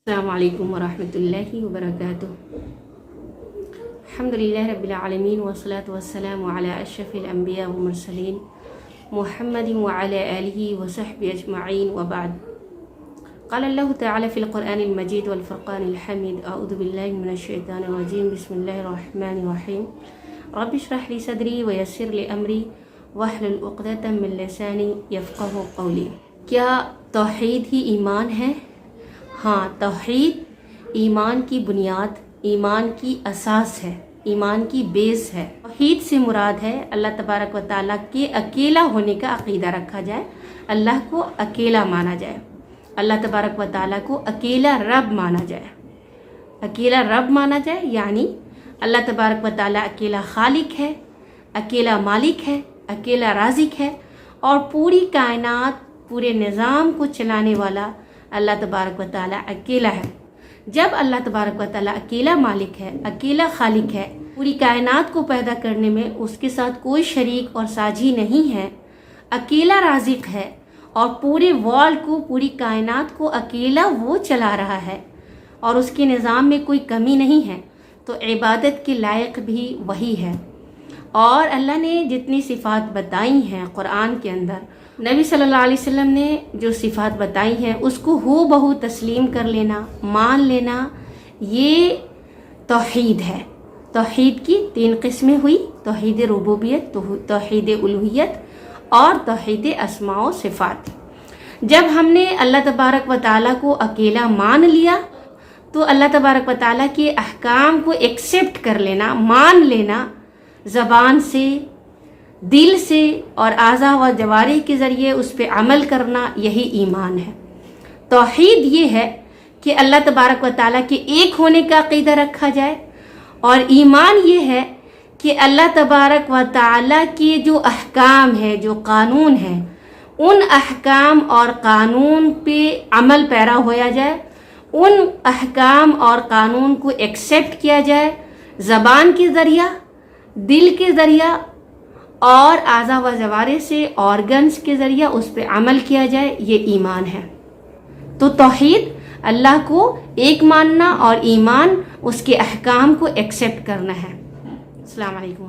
السلام علیکم ورحمۃ اللہ وبرکاتہ۔ الحمدللہ رب العالمین والصلاة والسلام علی اشرف الانبیاء والمرسلین محمد وعلی آلہ وصحبہ اجمعین وبعد۔ قال اللہ تعالی فی القرآن المجید والفرقان الحمید، اعوذ باللہ من الشیطان الرجیم، بسم اللہ الرحمن الرحیم۔ رب اشرح لی صدری ویسر لی امری واحلل عقدۃ من لسانی یفقہوا قولی۔ کیا توحید ہی ایمان ہے؟ ہاں، توحید ایمان کی بنیاد، ایمان کی اساس ہے، ایمان کی بیس ہے۔ توحید سے مراد ہے اللہ تبارک و تعالیٰ کے اکیلا ہونے کا عقیدہ رکھا جائے، اللہ کو اکیلا مانا جائے، اللہ تبارک و تعالیٰ کو اکیلا رب مانا جائے۔ اکیلا رب مانا جائے یعنی اللہ تبارک و تعالیٰ اکیلا خالق ہے، اکیلا مالک ہے، اکیلا رازق ہے، اور پوری کائنات، پورے نظام کو چلانے والا اللہ تبارک و تعالیٰ اکیلا ہے۔ جب اللہ تبارک و تعالیٰ اکیلا مالک ہے، اکیلا خالق ہے، پوری کائنات کو پیدا کرنے میں اس کے ساتھ کوئی شریک اور ساجھی نہیں ہے، اکیلا رازق ہے، اور پورے ورلڈ کو، پوری کائنات کو اکیلا وہ چلا رہا ہے، اور اس کے نظام میں کوئی کمی نہیں ہے، تو عبادت کے لائق بھی وہی ہے۔ اور اللہ نے جتنی صفات بتائی ہیں قرآن کے اندر، نبی صلی اللہ علیہ وسلم نے جو صفات بتائی ہیں اس کو ہو بہو تسلیم کر لینا، مان لینا، یہ توحید ہے۔ توحید کی 3 قسمیں ہوئی: توحید ربوبیت، توحید الوہیت اور توحید اسماء و صفات۔ جب ہم نے اللہ تبارک و تعالیٰ کو اکیلا مان لیا تو اللہ تبارک و تعالیٰ کے احکام کو ایکسیپٹ کر لینا، مان لینا، زبان سے، دل سے اور اعضاء و جوارح کے ذریعے اس پہ عمل کرنا، یہی ایمان ہے۔ توحید یہ ہے کہ اللہ تبارک و تعالیٰ کے ایک ہونے کا عقیدہ رکھا جائے، اور ایمان یہ ہے کہ اللہ تبارک و تعالیٰ کے جو احکام ہے، جو قانون ہے، ان احکام اور قانون پہ عمل پیرا ہویا جائے، ان احکام اور قانون کو ایکسیپٹ کیا جائے، زبان کے ذریعہ، دل کے ذریعہ اور اعضاء و جوارح سے، آرگنز کے ذریعہ اس پہ عمل کیا جائے، یہ ایمان ہے۔ تو توحید اللہ کو ایک ماننا اور ایمان اس کے احکام کو ایکسیپٹ کرنا ہے۔ السلام علیکم۔